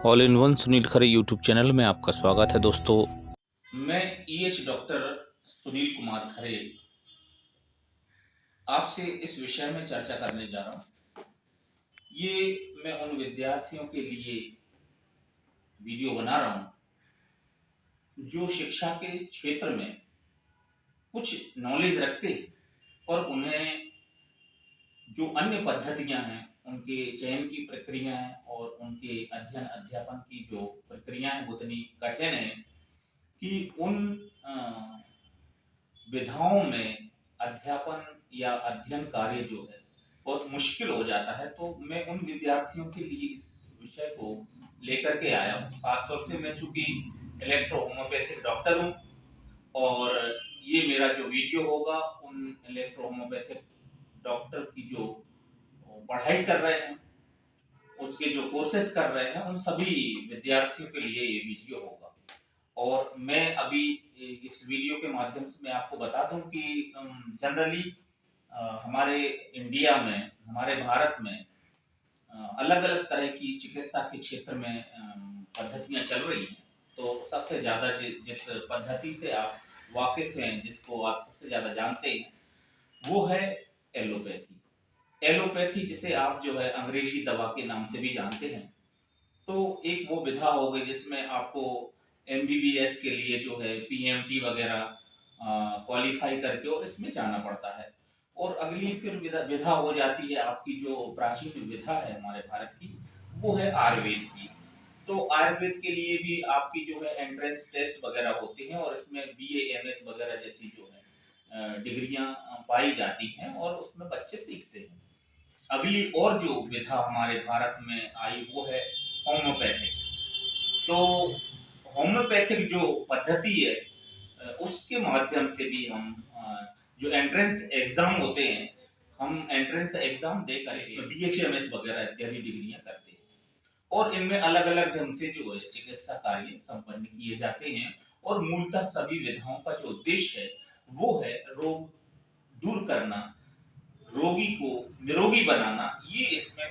All in one Sunil Khare YouTube channel में आपका स्वागत है दोस्तों। मैं डॉक्टर सुनील कुमार खरे आपसे इस विषय में चर्चा करने जा रहा हूँ। ये मैं उन विद्यार्थियों के लिए वीडियो बना रहा हूँ जो शिक्षा के क्षेत्र में कुछ नॉलेज रखते हैं और उन्हें जो अन्य पद्धतियाँ हैं, उनके चयन की प्रक्रियाएं और उनके अध्ययन अध्यापन की जो प्रक्रियाएं उतनी कठिन है कि उन विधाओं में अध्यापन या अध्ययन कार्य जो है बहुत मुश्किल हो जाता है। तो मैं उन विद्यार्थियों के लिए इस विषय को लेकर के आया हूँ। खासतौर से मैं चूंकि इलेक्ट्रो होम्योपैथिक डॉक्टर हूँ और ये मेरा जो वीडियो होगा उन इलेक्ट्रो होम्योपैथिक डॉक्टर की जो पढ़ाई कर रहे हैं, उसके जो कोर्सेज कर रहे हैं, उन सभी विद्यार्थियों के लिए ये वीडियो होगा। और मैं अभी इस वीडियो के माध्यम से मैं आपको बता दूं कि जनरली हमारे इंडिया में, हमारे भारत में अलग अलग तरह की चिकित्सा के क्षेत्र में पद्धतियां चल रही हैं। तो सबसे ज़्यादा जिस पद्धति से आप वाकिफ हैं, जिसको आप सबसे ज़्यादा जानते हैं, वो है एलोपैथी। एलोपैथी जिसे आप जो है अंग्रेजी दवा के नाम से भी जानते हैं। तो एक वो विधा हो गई जिसमें आपको एमबीबीएस के लिए जो है पीएमटी वगैरह क्वालिफाई करके और इसमें जाना पड़ता है। और अगली फिर विधा हो जाती है आपकी जो प्राचीन विधा है हमारे भारत की, वो है आयुर्वेद की। तो आयुर्वेद के लिए भी आपकी जो है एंट्रेंस टेस्ट वगैरह होते हैं और इसमें बीए एमएस वगैरह जैसी जो है डिग्रियां पाई जाती हैं और उसमें बच्चे सीखते हैं। अगली और जो विधा हमारे भारत में आई वो है होम्योपैथिक। तो होम्योपैथिक जो पद्धति है उसके माध्यम से भी हम जो एंट्रेंस एग्जाम होते हैं, हम एंट्रेंस एग्जाम देकर इसमें बीएचएमएस वगैरह इत्यादि डिग्रियां करते हैं और इनमें अलग अलग ढंग से जो है चिकित्सा कार्य संपन्न किए जाते हैं। और मूलतः सभी विधाओं का जो उद्देश्य है वो है रोग दूर करना, रोगी को निरोगी बनाना, ये इसमें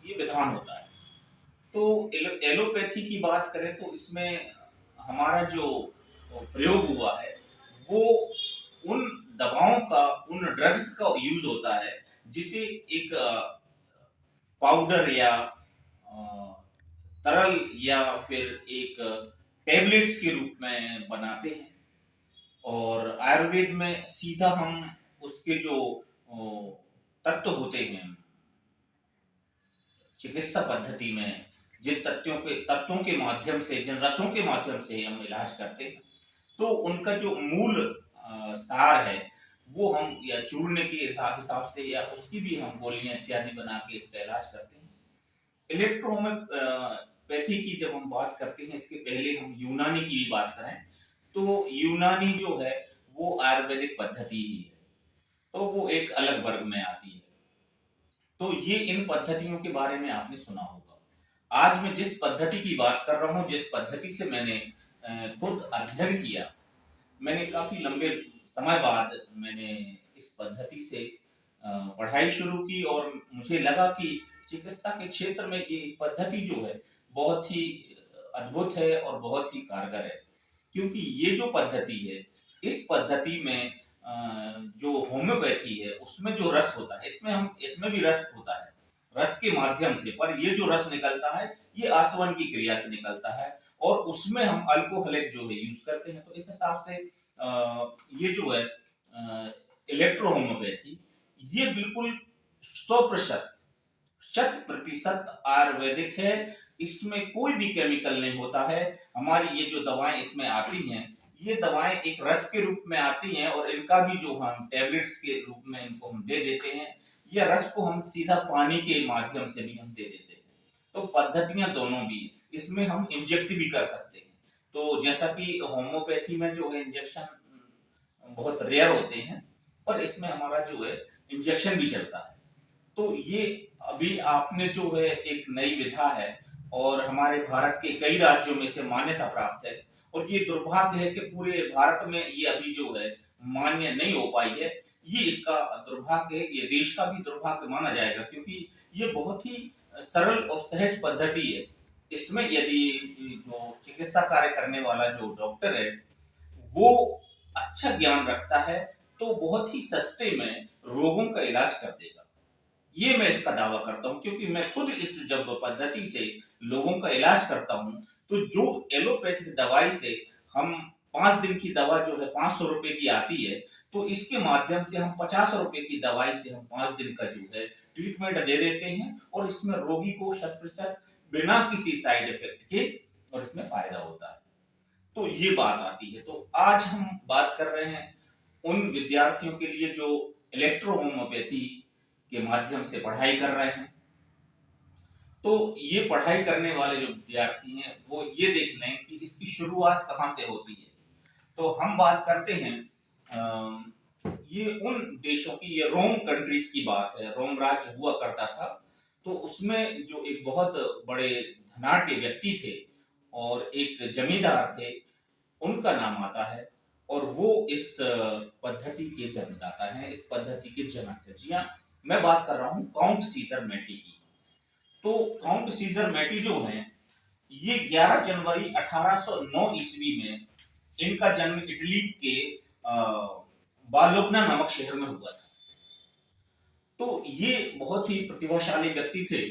ये विधान होता है। तो एलोपैथी की बात करें तो इसमें हमारा जो प्रयोग हुआ है वो उन दवाओं का, उन ड्रग्स का यूज होता है जिसे एक पाउडर या तरल या फिर एक टेबलेट्स के रूप में बनाते हैं। और आयुर्वेद में सीधा हम उसके जो तत्व होते हैं चिकित्सा पद्धति में, जिन तत्वों के माध्यम से, जिन रसों के माध्यम से हम इलाज करते हैं, तो उनका जो मूल सार है वो हम या चूर्ण के हिसाब से या उसकी भी हम गोलियां इत्यादि बना के इसका इलाज करते हैं। इलेक्ट्रोहोम्योपैथी की जब हम बात करते हैं, इसके पहले हम यूनानी की भी बात करें तो यूनानी जो है वो आयुर्वेदिक पद्धति ही है, तो वो एक अलग वर्ग में आती है। तो ये इन पद्धतियों के बारे में आपने सुना होगा। आज मैं जिस पद्धति की बात कर रहा हूँ, जिस पद्धति से मैंने खुद अध्ययन किया, मैंने काफी लंबे समय बाद मैंने इस पद्धति से पढ़ाई शुरू की और मुझे लगा कि चिकित्सा के क्षेत्र में ये पद्धति जो है बहुत ही अद्भुत है और बहुत ही कारगर है। क्योंकि ये जो पद्धति है, इस पद्धति में जो होम्योपैथी है उसमें जो रस होता है, इसमें भी रस होता है, रस के माध्यम से, पर ये जो रस निकलता है ये आसवन की क्रिया से निकलता है और उसमें हम अल्कोहलिक जो है यूज करते हैं। तो इस हिसाब से ये जो है इलेक्ट्रो होम्योपैथी ये बिल्कुल 100% 100% आयुर्वेदिक है। इसमें कोई भी केमिकल नहीं होता है। हमारी ये जो दवाएं इसमें आती हैं, ये दवाएं एक रस के रूप में आती हैं और इनका भी जो हम टैबलेट्स के रूप में इनको हम दे देते हैं, या रस को हम सीधा पानी के माध्यम से भी हम दे देते हैं। तो पद्धतियां दोनों भी, इसमें हम इंजेक्ट भी कर सकते हैं। तो जैसा कि होम्योपैथी में जो है इंजेक्शन बहुत रेयर होते हैं, पर इसमें हमारा जो है इंजेक्शन भी चलता है। तो ये अभी आपने जो है एक नई विधा है और हमारे भारत के कई राज्यों में से मान्यता प्राप्त है। और ये दुर्भाग्य है कि पूरे भारत में ये अभी जो है मान्य नहीं हो पाई है। ये इसका दुर्भाग्य है, ये देश का भी दुर्भाग्य माना जाएगा, क्योंकि ये बहुत ही सरल और सहज पद्धति है। इसमें यदि जो चिकित्सा कार्य करने वाला जो डॉक्टर है वो अच्छा ज्ञान रखता है तो बहुत ही सस्ते में रोगों का इलाज कर देगा। ये मैं इसका दावा करता हूँ, क्योंकि मैं खुद इस जब पद्धति से लोगों का इलाज करता हूँ तो जो एलोपैथिक दवाई से हम 5 दिन की दवा जो है 500 रुपए की आती है, तो इसके माध्यम से हम 50 रुपए की दवाई से हम 5 दिन का जो है ट्रीटमेंट दे देते हैं और इसमें रोगी को 100% बिना किसी साइड इफेक्ट के और इसमें फायदा होता है। तो ये बात आती है। तो आज हम बात कर रहे हैं उन विद्यार्थियों के लिए जो इलेक्ट्रो होम्योपैथी के माध्यम से पढ़ाई कर रहे हैं। तो ये पढ़ाई करने वाले जो विद्यार्थी हैं वो ये देख लें कि इसकी शुरुआत कहाँ से होती है। तो हम बात करते हैं ये उन देशों की, ये रोम कंट्रीज की बात है। रोम राज्य हुआ करता था, तो उसमें जो एक बहुत बड़े धनाढ्य व्यक्ति थे और एक जमींदार थे, उनका नाम आता है और वो इस पद्धति के जन्मदाता हैं, इस पद्धति के जनक है। जी हाँ, मैं बात कर रहा हूँ काउंट सीजर मैटी की। तो काउंट सीजर मैटी जो है ये 11 जनवरी 1809 ईस्वी में इनका जन्म इटली के बालोग्ना नामक शहर में हुआ था। तो ये बहुत ही प्रतिभाशाली व्यक्ति थे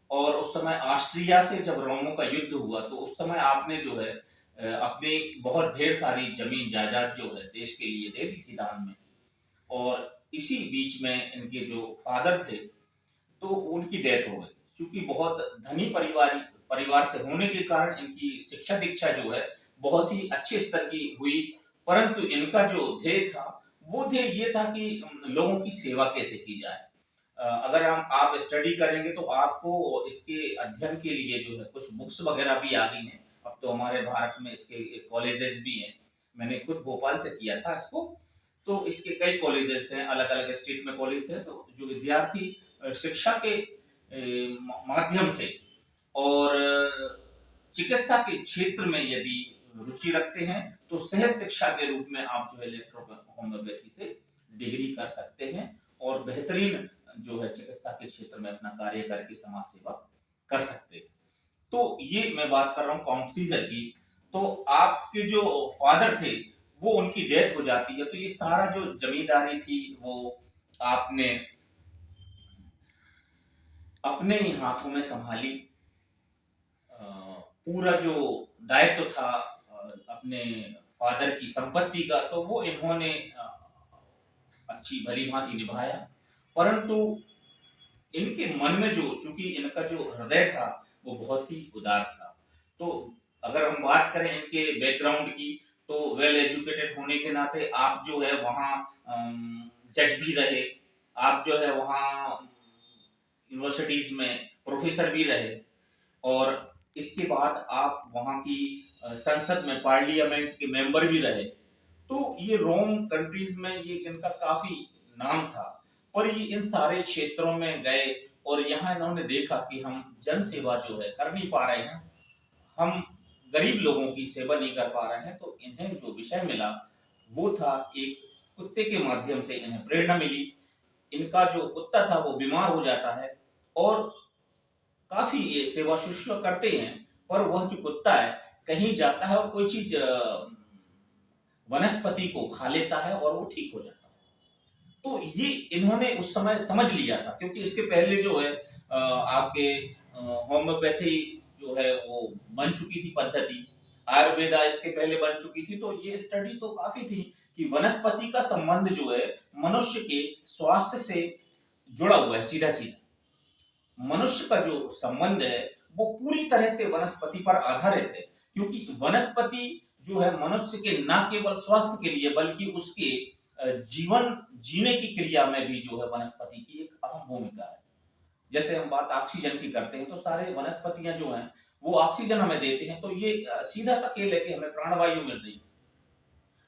और उस समय ऑस्ट्रिया से जब रोमों का युद्ध हुआ तो उस समय आपने जो है अपने बहुत ढेर सारी जमीन जायदाद जो है देश के लिए दे दी थी दान में। और इसी बीच में इनके जो फादर थे तो उनकी डेथ हो गई। क्योंकि बहुत धनी परिवार से होने के कारण इनकी शिक्षा दीक्षा जो है बहुत ही अच्छे स्तर की हुई, परंतु इनका जो ध्येय था वो ध्येय ये था कि लोगों की सेवा कैसे की जाए। अगर आप स्टडी करेंगे तो आपको इसके अध्ययन के लिए जो है कुछ बुक्स वगैरह भी आ गई हैं। अब तो हमारे भारत में इसके कॉलेजेस भी हैं। मैंने खुद भोपाल से किया था इसको, तो इसके कई कॉलेजेस हैं, अलग अलग स्टेट में कॉलेज है। तो जो विद्यार्थी शिक्षा के माध्यम से और चिकित्सा के क्षेत्र में यदि रुचि रखते हैं तो सहज शिक्षा के रूप में आप जो है इलेक्ट्रो होम्योपैथी से डिग्री कर सकते हैं और बेहतरीन जो है चिकित्सा के क्षेत्र में अपना कार्य करके समाज सेवा कर सकते हैं। तो ये मैं बात कर रहा हूँ काउंट सीजर की। तो आपके जो फादर थे वो उनकी डेथ हो जाती है, तो ये सारा जो जमींदारी थी वो आपने अपने ही हाथों में संभाली। पूरा जो दायित्व था अपने फादर की संपत्ति का तो वो इन्होंने अच्छी भली भांति निभाया। परंतु इनके मन में जो, चूंकि इनका जो हृदय था वो बहुत ही उदार था। तो अगर हम बात करें इनके बैकग्राउंड की तो वेल एजुकेटेड होने के नाते आप जो है वहाँ जज भी रहे, आप जो है वहाँ यूनिवर्सिटीज में प्रोफेसर भी रहे और इसके बाद आप वहाँ की संसद में पार्लियामेंट के मेंबर भी रहे। तो ये रोम कंट्रीज में ये इनका काफी नाम था। पर ये इन सारे क्षेत्रों में गए और यहाँ इन्होंने देखा कि हम जन सेवा जो है कर नहीं पा रहे हैं, हम गरीब लोगों की सेवा नहीं कर पा रहे हैं। तो इन्हें जो विषय मिला वो था, एक कुत्ते के माध्यम से इन्हें प्रेरणा मिली। इनका जो कुत्ता था वो बीमार हो जाता है और काफी ये सेवा शुश्रूषा करते हैं, पर वह जो कुत्ता है कहीं जाता है और कोई चीज वनस्पति को खा लेता है और वो ठीक हो जाता है। तो ये इन्होंने उस समय समझ लिया था, क्योंकि इसके पहले जो है आपके होम्योपैथी जो है वो बन चुकी थी पद्धति, आयुर्वेदा इसके पहले बन चुकी थी। तो ये स्टडी तो काफी थी कि वनस्पति का संबंध जो है मनुष्य के स्वास्थ्य से जुड़ा हुआ है। सीधा सीधा मनुष्य का जो संबंध है वो पूरी तरह से वनस्पति पर आधारित है, क्योंकि वनस्पति जो है मनुष्य के न केवल स्वास्थ्य के लिए बल्कि उसके जीवन जीने की क्रिया में भी जो है वनस्पति की एक अहम भूमिका है। जैसे हम बात ऑक्सीजन की करते हैं तो सारे वनस्पतियां जो हैं वो ऑक्सीजन हमें देते हैं। तो ये सीधा सा खेल है कि हमें प्राणवायु मिल रही है।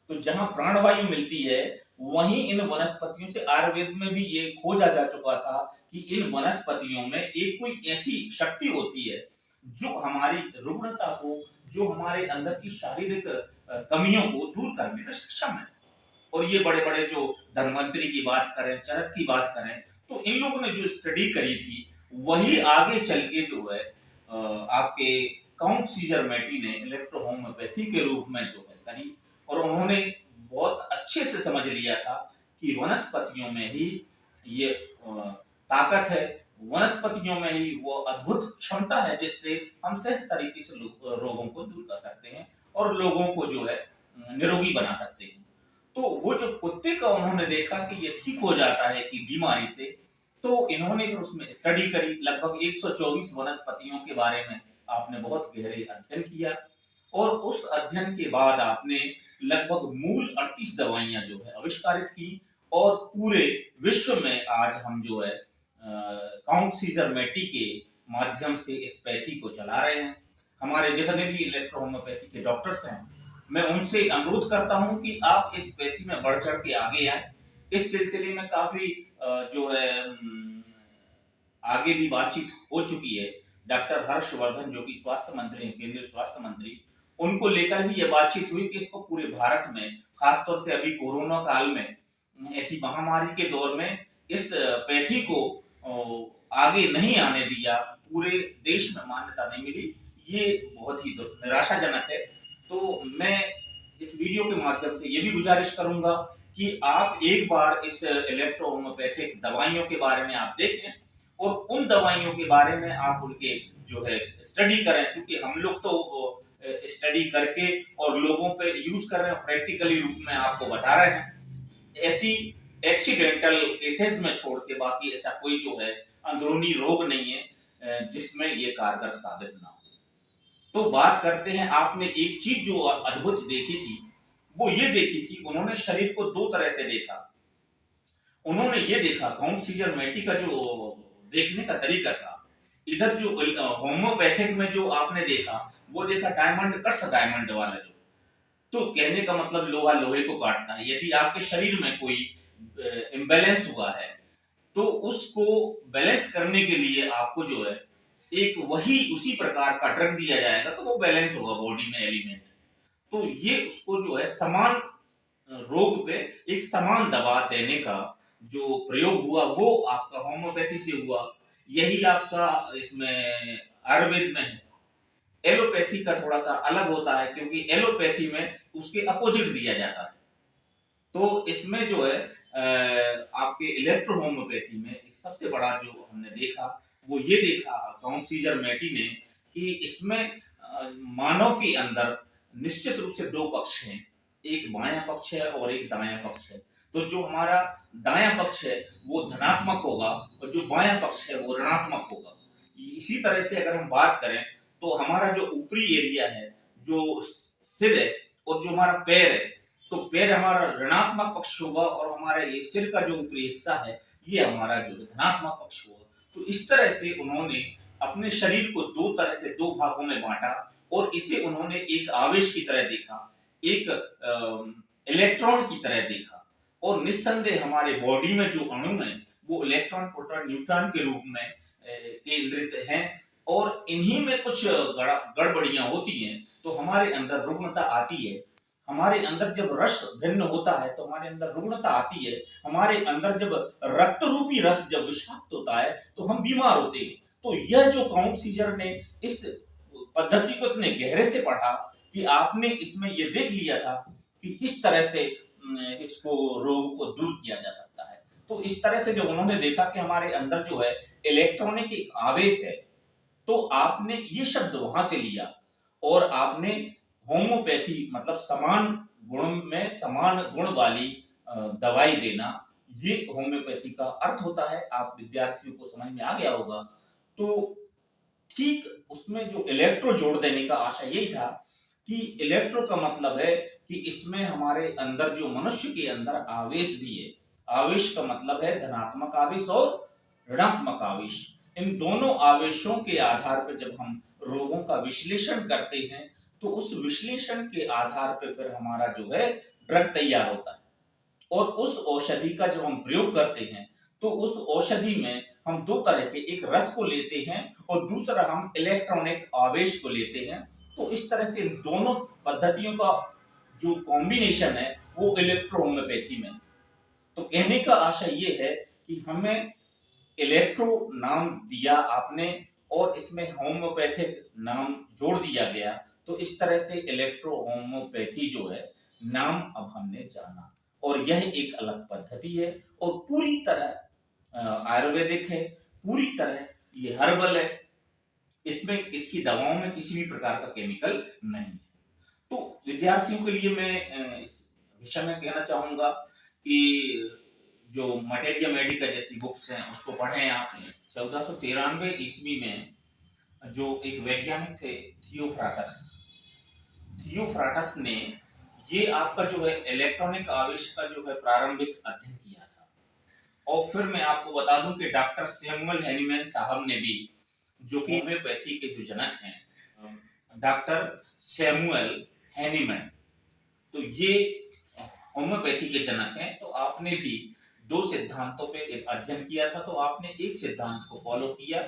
तो जहां प्राणवायु मिलती है वहीं इन वनस्पतियों से, आयुर्वेद में भी ये खोजा जा चुका था कि इन वनस्पतियों में एक कोई ऐसी शक्ति होती है जो हमारी रुग्णता को, जो हमारे अंदर की शारीरिक कमियों को दूर करने में सक्षम है। और ये बड़े बड़े जो धन्वंतरी की बात करें, चरक की बात करें, तो इन लोगों ने जो स्टडी करी थी वही आगे चल के जो है आपके काउंट सीजर मैटी ने इलेक्ट्रो होम्योपैथी के रूप में जो है करी, और उन्होंने बहुत अच्छे से समझ लिया था कि वनस्पतियों में ही ये ताकत है, वनस्पतियों में ही वो अद्भुत क्षमता है जिससे हम सहज तरीके से रोगों को दूर कर सकते हैं और लोगों को जो है निरोगी बना सकते हैं। तो वो जो कुत्ते का उन्होंने देखा कि ये ठीक हो जाता है कि बीमारी से, तो इन्होंने फिर उसमें स्टडी करी। लगभग 124 वनस्पतियों के बारे में आपने बहुत गहरे अध्ययन किया, और उस अध्ययन के बाद आपने लगभग मूल 38 दवाइयां जो है आविष्कारित की, और पूरे विश्व में आज हम जो है काउंट सीजर मैटी के माध्यम से इस पैथी को चला रहे हैं। हमारे जितने भी इलेक्ट्रो होम्योपैथी के डॉक्टर्स हैं, मैं उनसे अनुरोध करता हूं कि आप इस पैथी में बढ़ चढ़ के आगे आए। इस सिलसिले में काफी जो है आगे भी बातचीत हो चुकी है। डॉक्टर हर्षवर्धन जो कि स्वास्थ्य मंत्री हैं, केंद्रीय स्वास्थ्य मंत्री, उनको लेकर भी यह बातचीत हुई कि इसको पूरे भारत में, खासतौर से अभी कोरोना काल में, ऐसी महामारी के दौर में इस पैथी को आगे नहीं आने दिया, पूरे देश में मान्यता नहीं मिली, ये बहुत ही निराशाजनक है। तो मैं इस वीडियो के माध्यम से ये भी गुजारिश करूंगा कि आप एक बार इस इलेक्ट्रो होम्योपैथिक दवाइयों के बारे में आप देखें, और उन दवाइयों के बारे में आप उनके जो है स्टडी करें, क्योंकि हम लोग तो स्टडी करके और लोगों पे यूज कर रहे हैं, प्रैक्टिकली रूप में आपको बता रहे हैं। ऐसी एक्सीडेंटल केसेस में छोड़ के बाकी ऐसा कोई जो है अंदरूनी रोग नहीं है जिसमें ये कारगर साबित ना हो। तो बात करते हैं, आपने एक चीज जो अद्भुत देखी थी, वो ये देखी थी, उन्होंने शरीर को दो तरह से देखा। उन्होंने ये देखा, काउंट सीजर मैटी का जो देखने का तरीका था, इधर जो होम्योपैथिक में जो आपने देखा, वो देखा डायमंड कट्स डायमंड वाला जो। तो कहने का मतलब लोहा लोहे को काटता है। यदि आपके शरीर में कोई इम्बैलेंस हुआ है, तो उसको बैलेंस करने के लिए आपको जो है एक वही उसी प्रकार का ड्रग दिया जाएगा, तो वो बैलेंस होगा बॉडी में एलिमेंट। तो ये उसको जो है समान रोग पे एक समान दवा देने का जो प्रयोग हुआ, वो आपका होम्योपैथी से हुआ। यही आपका इसमें आयुर्वेद में है। एलोपैथी का थोड़ा सा अलग होता है, क्योंकि एलोपैथी में उसके अपोजिट दिया जाता है। तो इसमें जो है आपके इलेक्ट्रो होम्योपैथी में सबसे बड़ा जो हमने देखा, वो ये देखा काउंट सीजर मैटी ने, कि इसमें मानव के अंदर निश्चित रूप से दो पक्ष हैं, एक बायां पक्ष है और एक दायां पक्ष है। तो जो हमारा दायां पक्ष है वो धनात्मक होगा, और जो बायां पक्ष है वो ऋणात्मक होगा। इसी तरह से अगर हम बात करें, तो हमारा जो ऊपरी एरिया है, जो सिर है, और जो हमारा पैर है, तो पैर हमारा ऋणात्मक पक्ष होगा, और हमारा ये सिर का जो ऊपरी हिस्सा है, ये हमारा जो धनात्मक पक्ष होगा। तो इस तरह से उन्होंने अपने शरीर को दो तरह से दो भागों में बांटा, और इसे उन्होंने एक आवेश की तरह देखा, एक इलेक्ट्रॉन की तरह देखा। और निस्संदेह हमारे बॉडी में जो अणु है वो इलेक्ट्रॉन, प्रोटॉन, न्यूट्रॉन के रूप में केंद्रित हैं, और इन्हीं में कुछ गड़बड़ियां होती हैं तो हमारे अंदर रुग्णता आती है। हमारे अंदर जब रस भिन्न होता है तो हमारे अंदर रुग्णता आती है। हमारे अंदर जब रक्त रूपी रस जब विषाक्त होता है तो हम बीमार होते हैं। तो यह जो काउंट सीजर ने इस पद्धति को इतने गहरे से पढ़ा कि आपने इसमें यह देख लिया था कि किस तरह से इसको रोग को दूर किया जा सकता है। तो इस तरह से जब उन्होंने देखा कि हमारे अंदर जो है इलेक्ट्रॉनिक एक आवेश है, तो आपने ये शब्द वहां से लिया और आपने होम्योपैथी मतलब समान गुण में समान गुण वाली दवाई देना, ये होम्योपैथी का अर्थ होता है। आप विद्यार्थियों को समझ में आ गया होगा। तो ठीक उसमें जो इलेक्ट्रो जोड़ देने का आशय यही था कि इलेक्ट्रो का मतलब है कि इसमें हमारे अंदर जो मनुष्य के अंदर आवेश भी है। आवेश का मतलब है धनात्मक आवेश और ऋणात्मक आवेश। इन दोनों आवेशों के आधार पर जब हम रोगों का विश्लेषण करते हैं तो उस विश्लेषण के आधार पर फिर हमारा जो है ड्रग तैयार होता है। और उस औषधि का जब हम प्रयोग करते हैं तो उस औषधि में हम दो तरह के, एक रस को लेते हैं और दूसरा हम इलेक्ट्रॉनिक आवेश को लेते हैं। तो इस तरह से दोनों पद्धतियों का जो कॉम्बिनेशन है वो इलेक्ट्रो होम्योपैथी में। तो कहने का आशय ये है कि हमें इलेक्ट्रो नाम दिया आपने और इसमें होम्योपैथिक नाम जोड़ दिया गया। तो इस तरह से इलेक्ट्रो होम्योपैथी जो है नाम अब हमने जाना, और यह एक अलग पद्धति है और पूरी तरह आयुर्वेदिक है, पूरी तरह ये हर्बल है। इसमें इसकी दवाओं में किसी भी प्रकार का केमिकल नहीं है। तो विद्यार्थियों के लिए मैं इस विषय में कहना चाहूंगा कि जो मटेरिया मेडिका जैसी बुक्स हैं उसको पढ़ें आप। 1493 ईस्वी में जो एक वैज्ञानिक थे थियोफ्राटस, थियोफ्राटस ने ये आपका जो है इलेक्ट्रॉनिक आवेश का जो है प्रारंभिक अध्ययन किया था। और फिर मैं आपको बता दूं कि डॉक्टर सैमुअल हैनीमैन साहब ने भी, जो कि होम्योपैथी के जो जनक हैं डॉक्टर सैमुअल हैनीमैन, तो ये होम्योपैथी के जनक हैं। तो आपने भी दो सिद्धांतों पे एक अध्ययन किया था, तो आपने एक सिद्धांत को फॉलो किया,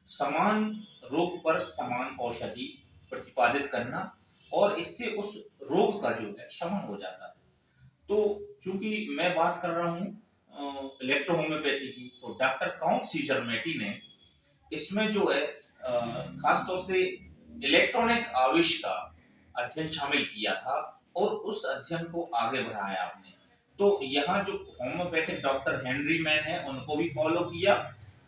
समान रोग पर समान औषधि प्रतिपादित करना, और इससे उस रोग का जो है शमन हो जाता है। तो चूंकि मैं बात कर रहा हूँ इलेक्ट्रो होम्योपैथी की, तो डॉक्टर काउंट सीजर मेटी ने इसमें जो है खासतौर से इलेक्ट्रॉनिक आवेश का अध्ययन शामिल किया था और उस अध्ययन को आगे बढ़ाया आपने। तो यहाँ जो होम्योपैथिक डॉक्टर हेनरी मैन है उनको भी फॉलो किया,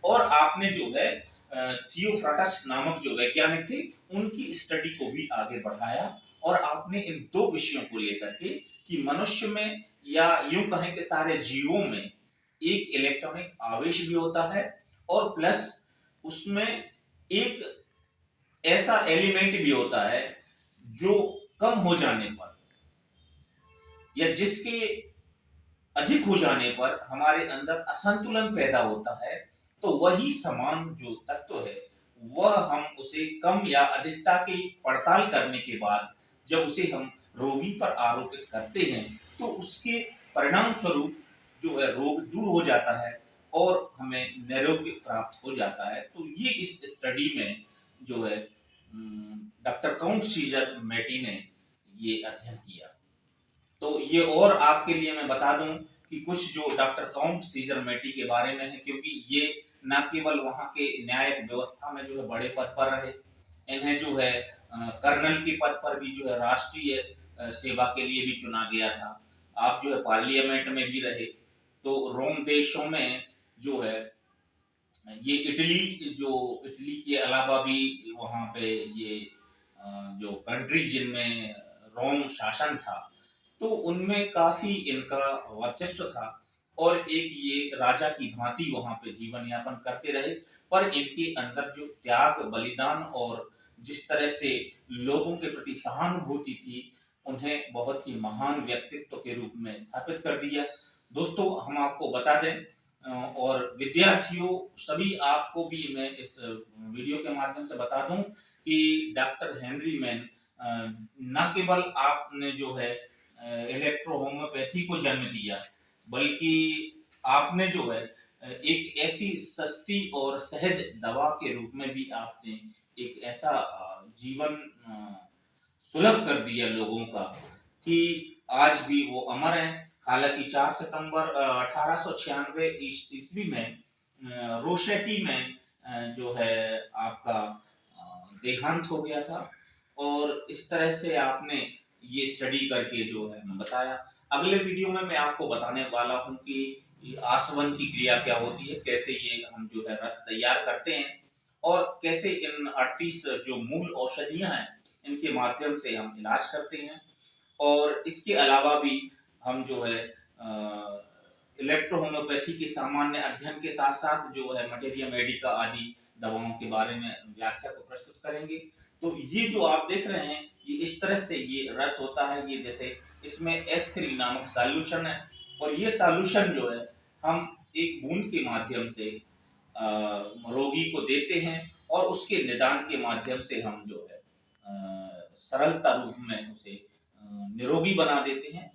और आपने जो है थियोफ्राटस नामक जो वैज्ञानिक थे उनकी स्टडी को भी आगे बढ़ाया। और आपने इन दो विषयों को लेकर के कि मनुष्य में या यूं कहें कि सारे जीवों में एक इलेक्ट्रॉनिक आवेश भी होता है, और प्लस उसमें एक ऐसा एलिमेंट भी होता है जो कम हो जाने पर या जिसके अधिक हो जाने पर हमारे अंदर असंतुलन पैदा होता है। तो वही समान जो तत्व है वह हम उसे कम या अधिकता की पड़ताल करने के बाद जब उसे हम रोगी पर आरोपित करते हैं तो उसके परिणाम स्वरूप जो है रोग दूर हो जाता है और हमें निरोग प्राप्त हो जाता है। तो ये इस स्टडी में जो है डॉक्टर काउंट सीजर मेटी ने ये अध्ययन किया। तो ये और आपके लिए मैं बता दूं कि कुछ जो डॉक्टर काउंट सीजर मेटी के बारे में है, क्योंकि ये न केवल वहाँ के न्यायिक व्यवस्था में जो है बड़े पद पर रहे, इन्हें जो है कर्नल के पद पर भी जो है राष्ट्रीय सेवा के लिए भी चुना गया था। आप जो है पार्लियामेंट में भी रहे। तो रोम देशों में जो है ये इटली के अलावा भी वहाँ पे ये जो कंट्री जिनमें रोम शासन था तो उनमें काफी इनका वर्चस्व था, और एक ये राजा की भांति वहां पे जीवन यापन करते रहे। पर इनके अंदर जो त्याग बलिदान और जिस तरह से लोगों के प्रति सहानुभूति थी उन्हें बहुत ही महान व्यक्तित्व के रूप में स्थापित कर दिया। दोस्तों हम आपको बता दें और विद्यार्थियों सभी आपको भी मैं इस वीडियो के माध्यम से बता दूं कि डॉक्टर हेनरी मैन न केवल आपने जो है इलेक्ट्रो होम्योपैथी को जन्म दिया, बल्कि आपने जो है एक ऐसी सस्ती और सहज दवा के रूप में भी आपने एक ऐसा जीवन सुलभ कर दिया लोगों का कि आज भी वो अमर है। हालांकि 4 सितंबर 1896 ईस्वी में रोशेटी में जो है आपका देहांत हो गया था, और इस तरह से आपने ये स्टडी करके जो है मैं बताया। अगले वीडियो में मैं आपको बताने वाला हूँ कि आसवन की क्रिया क्या होती है, कैसे ये हम जो है रस तैयार करते हैं, और कैसे इन 38 जो मूल औषधियां हैं इनके माध्यम से हम इलाज करते हैं। और इसके अलावा भी हम जो है इलेक्ट्रो होम्योपैथी के सामान्य अध्ययन के साथ साथ जो है मटेरिया मेडिका आदि दवाओं के बारे में व्याख्या को प्रस्तुत करेंगे। तो ये जो आप देख रहे हैं ये इस तरह से ये रस होता है, ये जैसे इसमें S3 नामक सॉल्यूशन है, और ये सॉल्यूशन जो है हम एक बूंद के माध्यम से रोगी को देते हैं और उसके निदान के माध्यम से हम जो है सरलता रूप में उसे निरोगी बना देते हैं,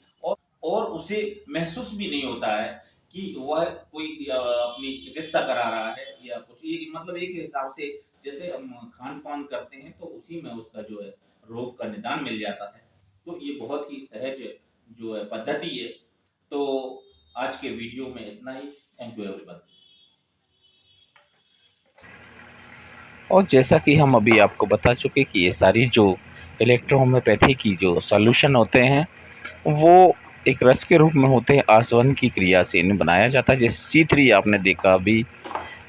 और उसे महसूस भी नहीं होता है कि वह कोई अपनी चिकित्सा करा रहा है या कुछ। मतलब एक हिसाब से जैसे हम खान पान करते हैं तो उसी में उसका जो है रोग का निदान मिल जाता है। तो ये बहुत ही सहज जो है पद्धति है। तो आज के वीडियो में इतना ही। Thank you everyone. और जैसा कि हम अभी आपको बता चुके कि ये सारी जो इलेक्ट्रोहोम्योपैथी की जो सॉल्यूशन होते हैं वो एक रस के रूप में होते हैं, आसवन की क्रिया से इन्हें बनाया जाता है। जैसे C3 आपने देखा अभी,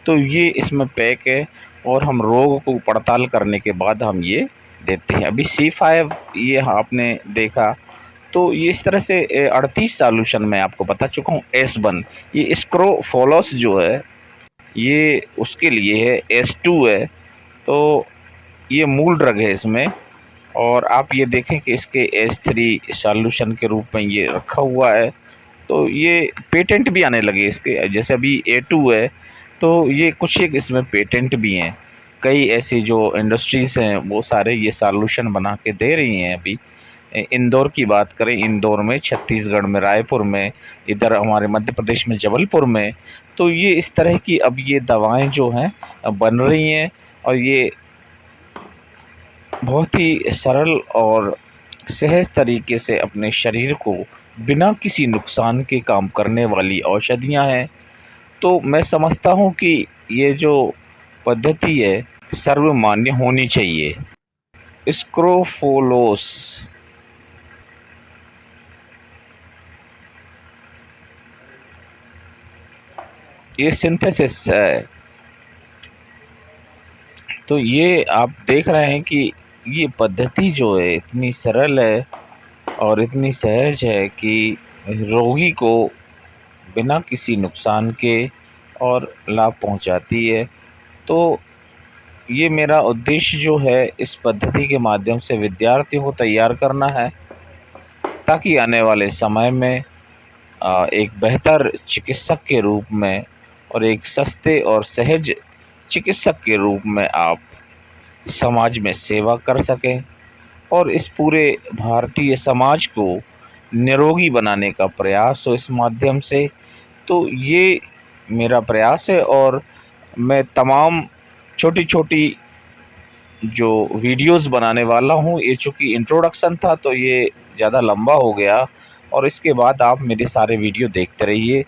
तो ये इसमें पैक है और हम रोग को पड़ताल करने के बाद हम ये देते हैं। अभी C5 ये आपने देखा, तो ये इस तरह से 38 सॉल्यूशन मैं आपको बता चुका हूँ। S1 ये स्क्रोफोलोस जो है ये उसके लिए है, S2 है, तो ये मूल ड्रग है इसमें। और आप ये देखें कि इसके S3 सॉल्यूशन के रूप में ये रखा हुआ है, तो ये पेटेंट भी आने लगे इसके। जैसे अभी A2 है, तो ये कुछ एक इसमें पेटेंट भी हैं। कई ऐसी जो इंडस्ट्रीज़ हैं वो सारे ये सॉल्यूशन बना के दे रही हैं अभी। इंदौर की बात करें, इंदौर में, छत्तीसगढ़ में रायपुर में, इधर हमारे मध्य प्रदेश में जबलपुर में, तो ये इस तरह की अब ये दवाएं जो हैं बन रही हैं। और ये बहुत ही सरल और सहज तरीके से अपने शरीर को बिना किसी नुकसान के काम करने वाली औषधियाँ हैं। तो मैं समझता हूँ कि ये जो पद्धति है सर्वमान्य होनी चाहिए। स्क्रोफोलोस ये सिंथेसिस है, तो ये आप देख रहे हैं कि ये पद्धति जो है इतनी सरल है और इतनी सहज है कि रोगी को बिना किसी नुकसान के और लाभ पहुंचाती है। तो ये मेरा उद्देश्य जो है इस पद्धति के माध्यम से विद्यार्थियों को तैयार करना है, ताकि आने वाले समय में एक बेहतर चिकित्सक के रूप में और एक सस्ते और सहज चिकित्सक के रूप में आप समाज में सेवा कर सकें और इस पूरे भारतीय समाज को निरोगी बनाने का प्रयास हो इस माध्यम से। तो ये मेरा प्रयास है और मैं तमाम छोटी-छोटी जो वीडियोस बनाने वाला हूँ, ये चूँकि इंट्रोडक्शन था तो ये ज़्यादा लंबा हो गया, और इसके बाद आप मेरे सारे वीडियो देखते रहिए।